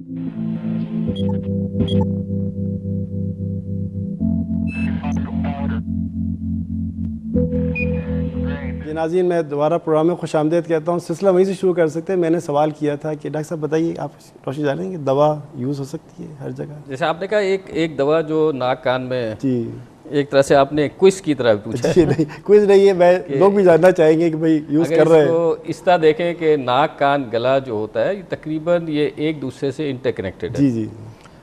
जी नाज़रीन, मैं दोबारा प्रोग्राम में खुशामदीद कहता हूँ। सिलसिला वहीं से शुरू कर सकते हैं। मैंने सवाल किया था कि डॉक्टर साहब बताइए, आप रोशनी डालेंगे, दवा यूज़ हो सकती है हर जगह? जैसे आपने कहा एक दवा जो नाक कान में, जी एक तरह से आपने क्विज की तरह पूछा जी, नहीं कुछ नहीं है, मैं लोग भी जानना चाहेंगे कि भाई यूज़ कर रहे हैं। इसको इस तरह देखें कि नाक कान गला जो होता है तकरीबन ये एक दूसरे से इंटरकनेक्टेड है। जी जी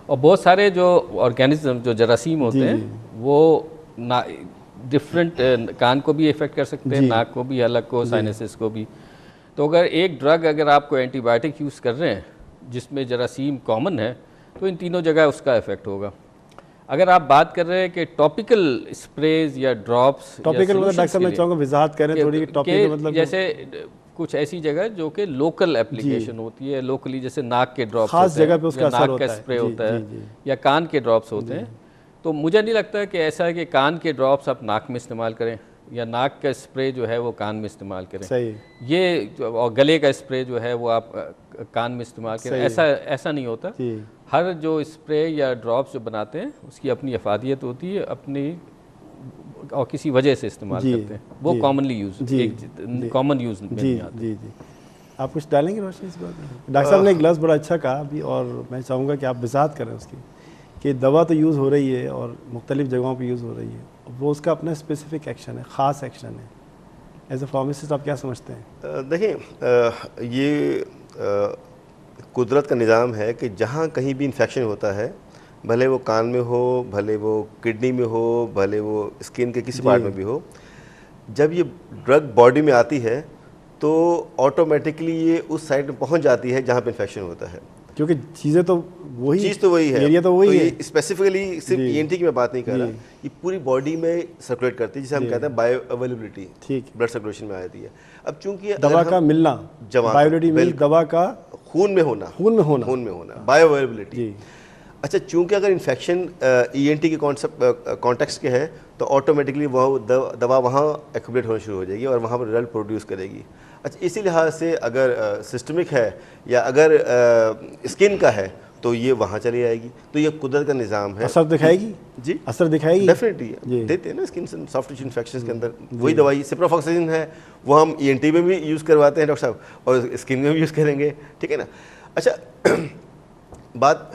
और बहुत सारे जो ऑर्गेनिज्म जो जरासीम होते जी, हैं जी। वो डिफरेंट कान को भी इफ़ेक्ट कर सकते हैं, जी। नाक को भी, अलग को, साइनसिस को भी। तो अगर एक ड्रग अगर आपको एंटीबायोटिक यूज़ कर रहे हैं जिसमें जरासीम कॉमन है तो इन तीनों जगह उसका इफ़ेक्ट होगा। अगर आप बात कर रहे हैं कि टॉपिकल स्प्रेज या ड्रॉप्स, टॉपिकल मतलब डॉक्टर साहब मैं चाहूँगा वजाहत करें थोड़ी, टॉपिकल मतलब जैसे कुछ ऐसी जगह जो कि लोकल एप्लीकेशन होती है, लोकली, जैसे नाक के ड्रॉप्स खास जगह पे उसका या असर नाक होता का है। स्प्रे जी, होता है जी, जी। या कान के ड्रॉप्स होते हैं। तो मुझे नहीं लगता कि ऐसा है कि कान के ड्रॉप्स आप नाक में इस्तेमाल करें या नाक का स्प्रे जो है वो कान में इस्तेमाल करें। सही। ये और गले का स्प्रे जो है वो आप कान में इस्तेमाल करें, ऐसा नहीं होता। जी हर जो स्प्रे या ड्रॉप्स जो बनाते हैं उसकी अपनी अफादियत होती है, अपनी और किसी वजह से इस्तेमाल करते हैं, वो कॉमनली यूज़, कॉमन यूज़ में नहीं आते। जी जी, आप कुछ डालेंगे रोशनी इस बात में? डॉक्टर साहब ने एक लफ्ज़ बड़ा अच्छा कहा अभी, और मैं चाहूँगा कि आप वजाहत करें उसकी, कि दवा तो यूज़ हो रही है और मुख्तलिफ़ जगहों पे यूज़ हो रही है, वो उसका अपना स्पेसिफिक एक्शन है, ख़ास एक्शन है। एज ए फार्मासिस्ट आप क्या समझते हैं? देखिए, ये कुदरत का निज़ाम है कि जहाँ कहीं भी इन्फेक्शन होता है, भले वो कान में हो, भले वो किडनी में हो, भले वो स्किन के किसी पार्ट में भी हो, जब ये ड्रग बॉडी में आती है तो ऑटोमेटिकली ये उस साइड में पहुंच जाती है जहाँ पे इन्फेक्शन होता है, क्योंकि चीज़ें तो वही, चीज़ तो वही है, एरिया तो वही है। स्पेसिफिकली सिर्फ ईएनटी की मैं बात नहीं कर रहा, ये पूरी बॉडी में सर्कुलेट करती है, जिसे हम कहते हैं बायो अवेलेबिलिटी, ठीक, ब्लड सर्कुलेशन में आती है। अब चूंकि दवा का मिलना, बायोअवेलेबिलिटी मींस दवा का खून में होना, बायो अवेलेबिलिटी। अच्छा, चूंकि अगर इन्फेक्शन ईएनटी के कॉन्टेक्स्ट के हैं तो ऑटोमेटिकली वह दवा वहाँ एक्यूमुलेट होना शुरू हो जाएगी और वहाँ पर रिजल्ट प्रोड्यूस करेगी। अच्छा, इसी लिहाज से अगर सिस्टमिक है या अगर स्किन का है तो ये वहाँ चली जाएगी। तो ये कुदरत का निज़ाम है। असर दिखाएगी? जी, असर दिखाएगी डेफिनेटली, देते हैं ना स्किन सॉफ्ट टिश्यू इन्फेक्शन के अंदर। वही दवाई सिप्रोफॉक्सासिन है, वो हम ईएनटी में भी यूज़ करवाते हैं डॉक्टर साहब, और स्किन में भी यूज़ करेंगे, ठीक है ना। अच्छा, बात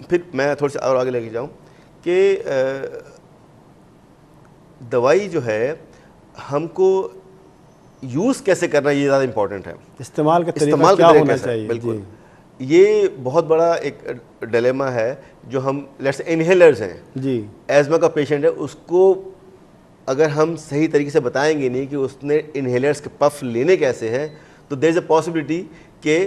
फिर मैं थोड़ी सी और आगे लेके जाऊँ कि दवाई जो है हमको यूज़ कैसे करना, ये ज़्यादा इम्पॉर्टेंट है। इस्तेमाल का तरीका क्या होना चाहिए? बिल्कुल, ये बहुत बड़ा एक डिलेमा है जो हम लेट्स इनहेलर्स हैं जी, एज़मा का पेशेंट है, उसको अगर हम सही तरीके से बताएंगे नहीं कि उसने इनहेलर्स के पफ लेने कैसे हैं, तो देयर इज़ अ पॉसिबिलिटी कि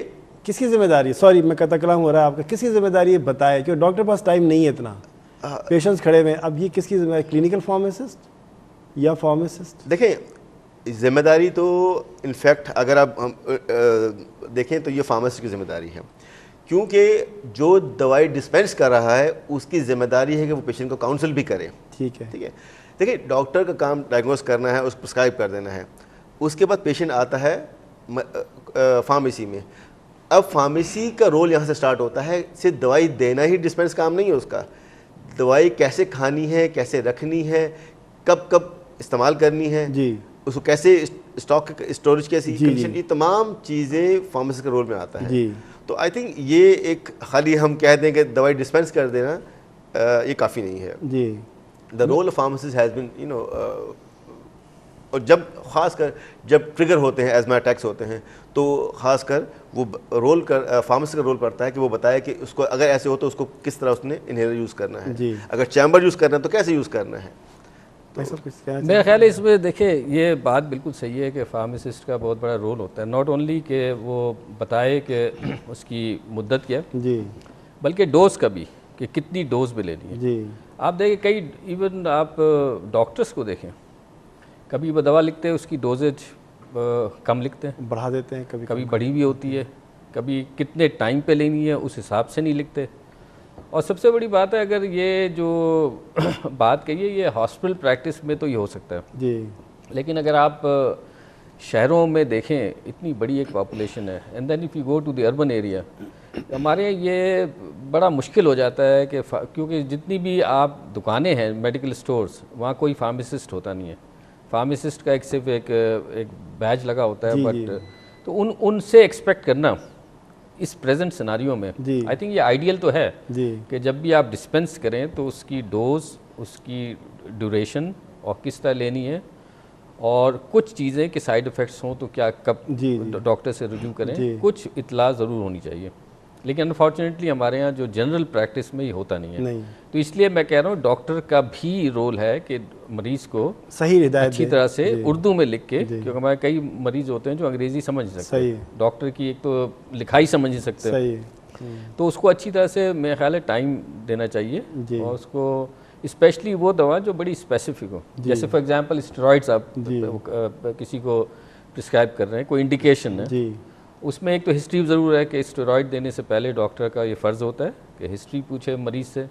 किसकी जिम्मेदारी है? सॉरी मैं कतकलाम हो रहा है आपका, किसकी जिम्मेदारी है बताए, क्योंकि डॉक्टर पास टाइम नहीं है इतना, पेशेंट्स खड़े हुए हैं। अब ये किसकी जिम्मेदारी, क्लिनिकल फार्मासिस्ट या फार्मासिस्ट? देखें, जिम्मेदारी तो इनफैक्ट अगर आप देखें तो ये फार्मासिस्ट की जिम्मेदारी है, क्योंकि जो दवाई डिस्पेंस कर रहा है उसकी जिम्मेदारी है कि वो पेशेंट को काउंसिल भी करे। ठीक है। देखिए, डॉक्टर का काम डायग्नोस करना है, उसको प्रिस्क्राइब कर देना है, उसके बाद पेशेंट आता है फार्मेसी में। अब फार्मेसी का रोल यहाँ से स्टार्ट होता है, सिर्फ दवाई देना ही डिस्पेंस काम नहीं है उसका, दवाई कैसे खानी है, कैसे रखनी है, कब कब इस्तेमाल करनी है जी, उसको कैसे स्टॉक स्टोरेज कैसी कंडीशन, ये तमाम चीज़ें फार्मेसी के रोल में आता है जी। तो आई थिंक ये एक खाली हम कह दें कि दवाई डिस्पेंस कर देना ये काफ़ी नहीं है जी। The role of pharmacist has been you know, और जब खासकर जब ट्रिगर होते हैं, एज़मा अटैक्स होते हैं, तो खासकर वो रोल कर फार्मासिस्ट का रोल पड़ता है कि वो बताए कि उसको अगर ऐसे हो तो उसको किस तरह उसने इनहेलर यूज़ करना है जी। अगर चैम्बर यूज़ करना है तो कैसे यूज़ करना है। मेरा ख्याल है इसमें देखिए ये बात बिल्कुल सही है कि फार्मासिस्ट का बहुत बड़ा रोल होता है, नॉट ओनली कि वो बताए कि उसकी मुद्दत क्या है जी, बल्कि डोज का भी, कि कितनी डोज में लेनी है जी। आप देखें कई इवन आप डॉक्टर्स को देखें, कभी वो दवा लिखते हैं उसकी डोजेज कम लिखते हैं, बढ़ा देते हैं, कभी कभी बढ़ी भी होती है, कभी कितने टाइम पे लेनी है उस हिसाब से नहीं लिखते। और सबसे बड़ी बात है, अगर ये जो बात कहिए ये हॉस्पिटल प्रैक्टिस में तो ये हो सकता है जी, लेकिन अगर आप शहरों में देखें इतनी बड़ी एक पॉपुलेशन है, and then if you go to the urban area, हमारे यहाँ ये बड़ा मुश्किल हो जाता है कि क्योंकि जितनी भी आप दुकानें हैं मेडिकल स्टोर्स, वहाँ कोई फार्मासिस्ट होता नहीं है। फार्मासिस्ट का सिर्फ एक बैज लगा होता है, जी, बट जी। तो उनसे एक्सपेक्ट करना इस प्रेजेंट सिनारियो में, जी। आई थिंक ये आइडियल तो है जी कि जब भी आप डिस्पेंस करें तो उसकी डोज, उसकी ड्यूरेशन और किस तरह लेनी है, और कुछ चीज़ें कि साइड इफ़ेक्ट्स हों तो क्या कब जी, जी। डॉक्टर से रुजू करें, जी। कुछ इतला ज़रूर होनी चाहिए। लेकिन अनफॉर्चुनेटली हमारे यहाँ जो जनरल प्रैक्टिस में ये होता नहीं है। नहीं, तो इसलिए मैं कह रहा हूँ डॉक्टर का भी रोल है कि मरीज़ को सही हिदायत अच्छी दें। तरह से जी, उर्दू में लिख के, जी। क्योंकि हमारे कई मरीज़ होते हैं जो अंग्रेज़ी समझ नहीं सकते, सही है। डॉक्टर की एक तो लिखाई समझ नहीं सकते, सही है। तो उसको अच्छी तरह से मेरे ख्याल है टाइम देना चाहिए, जी। और उसको स्पेशली वो दवा जो बड़ी स्पेसिफिक हो, जैसे फॉर एग्जांपल स्टेरॉइड्स आप जी। किसी को प्रिस्क्राइब कर रहे हैं, कोई इंडिकेशन है, जी उसमें एक तो हिस्ट्री ज़रूर है कि स्टेरॉइड देने से पहले डॉक्टर का ये फ़र्ज़ होता है कि हिस्ट्री पूछे मरीज़ से,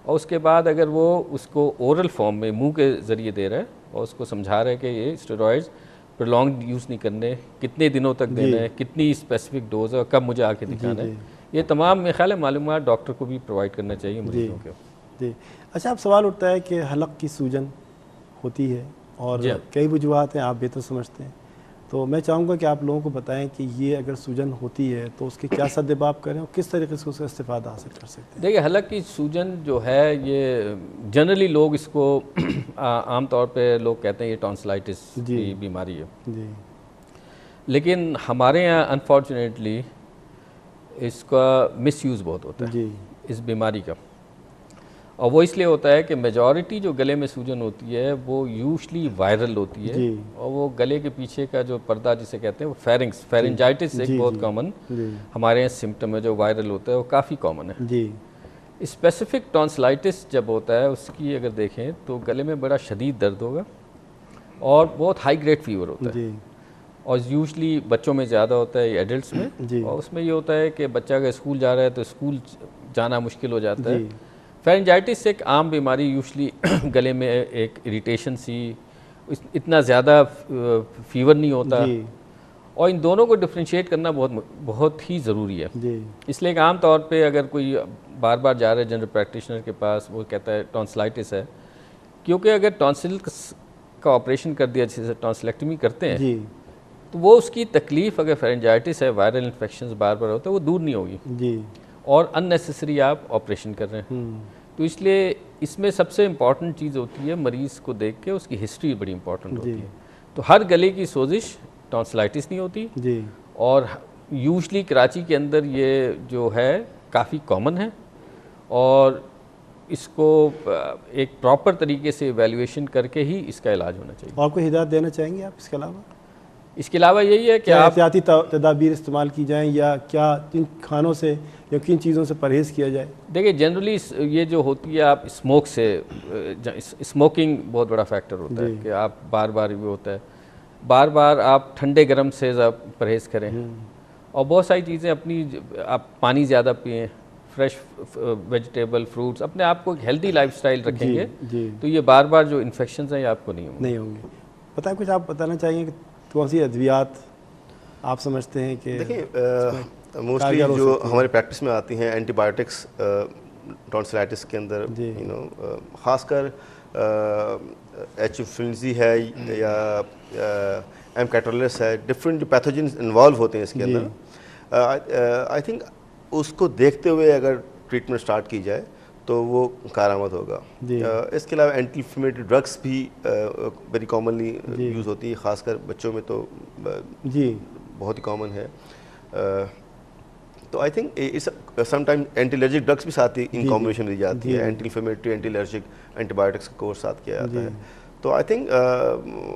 और उसके बाद अगर वो उसको ओरल फॉर्म में मुंह के ज़रिए दे रहा है और उसको समझा रहा है कि ये स्टेरॉइड्स प्रोलॉन्ग यूज़ नहीं करने, कितने दिनों तक देना है, कितनी स्पेसिफिक डोज है और कब मुझे आके दिखाना है, ये तमाम मेरे ख्याल है मालूमात डॉक्टर को भी प्रोवाइड करना चाहिए मरीजों को। जी। अच्छा, अब सवाल उठता है कि हलक की सूजन होती है और कई वजूहत हैं, आप बेहतर समझते हैं, तो मैं चाहूँगा कि आप लोगों को बताएं कि ये अगर सूजन होती है तो उसके क्या सद्देबाब करें और किस तरीके से उसका इस्तेफ़ादा हासिल कर सकते हैं। देखिए, हलक की सूजन जो है ये जनरली लोग इसको आम तौर पे लोग कहते हैं ये टॉन्सिलाइटिस की बीमारी है जी, लेकिन हमारे यहाँ अनफॉर्चुनेटली इसका मिसयूज़ बहुत होता है जी, इस बीमारी का, और वो इसलिए होता है कि मेजॉरिटी जो गले में सूजन होती है वो यूजली वायरल होती है, जी। और वो गले के पीछे का जो पर्दा जिसे कहते हैं वो फेरेंजाइटिस एक बहुत कॉमन हमारे यहाँ सिम्टम है जो वायरल होता है, वो काफ़ी कॉमन है जी। स्पेसिफिक टॉन्सिलाइटिस जब होता है उसकी अगर देखें तो गले में बड़ा शदीद दर्द होगा और बहुत हाई ग्रेड फीवर होता है, जी, और यूजली बच्चों में ज़्यादा होता है एडल्ट्स में, जी। और उसमें ये होता है कि बच्चा अगर स्कूल जा रहा है तो स्कूल जाना मुश्किल हो जाता है। फेरेंजाइटिस एक आम बीमारी, यूजली गले में एक इरिटेशन सी, इतना ज़्यादा फीवर नहीं होता, और इन दोनों को डिफ्रेंशिएट करना बहुत ही ज़रूरी है। इसलिए आम तौर पे अगर कोई बार बार जा रहा है जनरल प्रैक्टिशनर के पास, वो कहता है टॉन्सिलाइटिस है, क्योंकि अगर टॉन्सिल का ऑपरेशन कर दिया, जैसे टॉन्सिलेक्टमी करते हैं, तो वो उसकी तकलीफ़ अगर फेरेंजाइटिस है, वायरल इन्फेक्शन बार बार होता है, वो दूर नहीं होगी और अननेसेसरी आप ऑपरेशन कर रहे हैं। तो इसलिए इसमें सबसे इम्पॉर्टेंट चीज़ होती है मरीज़ को देख के उसकी हिस्ट्री बड़ी इंपॉर्टेंट होती है। तो हर गले की सोजिश टॉन्सिलाइटिस नहीं होती जी, और यूजली कराची के अंदर ये जो है काफ़ी कॉमन है, और इसको एक प्रॉपर तरीके से एवेल्युएशन करके ही इसका इलाज होना चाहिए। और कोई हिदायत देना चाहेंगे आप इसके अलावा? इसके अलावा यही है कि आप एहतियाती तदाबीर इस्तेमाल की जाएँ, या क्या किन खानों से या किन चीज़ों से परहेज़ किया जाए? देखिए, जनरली ये जो होती है, आप स्मोक से, स्मोकिंग बहुत बड़ा फैक्टर होता है कि आप बार बार ये होता है, बार बार आप ठंडे गर्म से परहेज़ करें, और बहुत सारी चीज़ें अपनी, आप पानी ज़्यादा पिएं, फ्रेश वेजिटेबल फ्रूट्स, अपने आप को हेल्दी लाइफस्टाइल रखेंगे तो ये बार बार जो इन्फेक्शंस हैं ये आपको नहीं होंगे। पता है, कुछ आप बताना चाहिए कि कौन सी अद्वियात आप समझते हैं कि देखिए मोस्टली जो हमारे प्रैक्टिस में आती हैं एंटीबायोटिक्स टॉन्सिलाइटिस के अंदर, यू नो, खासकर एच. है या एम. कैटोलिस है, डिफरेंट जो पैथोजेंस इन्वॉल्व होते हैं इसके अंदर, आई थिंक उसको देखते हुए अगर ट्रीटमेंट स्टार्ट की जाए तो वो कारआमद होगा। इसके अलावा एंटी इन्फ्लेमेटरी ड्रग्स भी वेरी कॉमनली यूज़ होती है, ख़ासकर बच्चों में तो बहुत ही कॉमन है। तो I think sometime anti allergic drugs भी साथ ही इन कॉम्बिनेशन दी जाती है, anti inflammatory, anti allergic antibiotics का कोर्स साथ किया जाता है। तो आई थिंक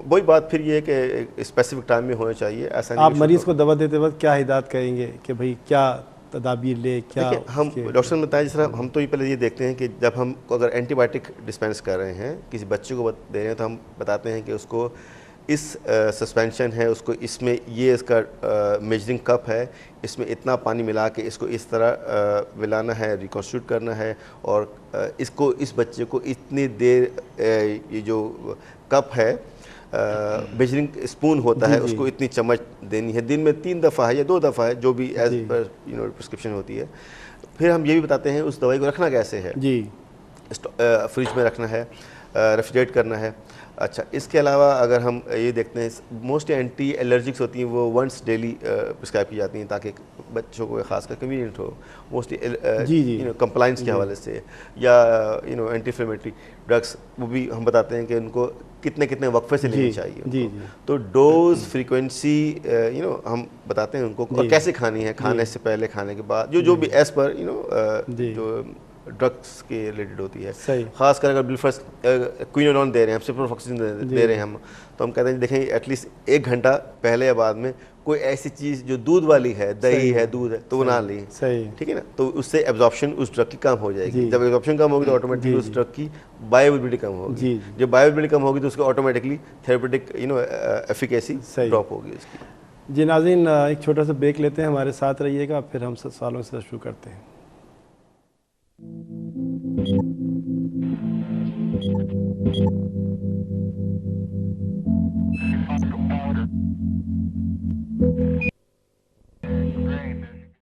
वही बात फिर ये है कि स्पेसिफिक टाइम में होना चाहिए। ऐसा नहीं आप मरीज़ को दवा देते वक्त क्या हिदायत करेंगे कि भाई क्या तदाबीर ले, क्या? हम डॉक्टर ने बताया, जिस तरह हम तो ये पहले ये देखते हैं कि जब हम अगर एंटीबायोटिक डिस्पेंस कर रहे हैं, किसी बच्चे को दे रहे हैं, तो हम बताते हैं कि उसको इस सस्पेंशन है, उसको इसमें ये इसका मेजरिंग कप है, इसमें इतना पानी मिला के इसको इस तरह मिलाना है, रिकॉन्स्टिट्यूट करना है, और इसको इस बच्चे को इतनी देर ये जो कप है मेजरिंग स्पून होता है, उसको इतनी चम्मच देनी है, दिन में 3 दफ़ा है या 2 दफ़ा है, जो भी एज पर प्रिस्क्रिप्शन होती है। फिर हम ये भी बताते हैं उस दवाई को रखना कैसे है जी, फ्रिज में रखना है, रेफ्रिजरेट करना है। अच्छा, इसके अलावा अगर हम ये देखते हैं मोस्टली एंटी एलर्जिक्स होती हैं, वो वंस डेली प्रिस्क्राइब की जाती हैं ताकि बच्चों को खासकर कन्वीनियंट हो, मोस्टली कंप्लाइंस के हवाले से, या एंटी इन्फ्लेमेटरी ड्रग्स वो भी हम बताते हैं कि उनको कितने कितने वक्फे से लेनी चाहिए उनको। तो डोज फ्रीक्वेंसी हम बताते हैं उनको, और कैसे खानी है, खाने से पहले, खाने के बाद, जो भी एज पर जो ड्रग्स के रिलेटेड होती है। खासकर अगर बिलफर्स्ट क्विनोलॉन दे रहे हैं, सिप्रोफॉक्सिन दे रहे हैं हम, तो हम कहते हैं देखें एटलीस्ट 1 घंटा पहले या बाद में कोई ऐसी चीज़ जो दूध वाली है, दही है, दूध है, तो वो ना लें, ठीक है ना। तो उससे एब्जॉर्प्शन उस ड्रग की कम हो जाएगी। जब एब्जॉर्प्शन कम होगी तो ऑटोमेटिकली उस ड्रग की बायोअवेलेबिलिटी कम होगी। जब बायोअवेलेबिलिटी कम होगी तो उसको ऑटोमेटिकली थेरेपेटिक एफिकेसी ड्रॉप होगी उसकी। जी नाज़रीन, एक छोटा सा ब्रेक लेते हैं, हमारे साथ रहिएगा, फिर हम सवालों से शुरू करते हैं।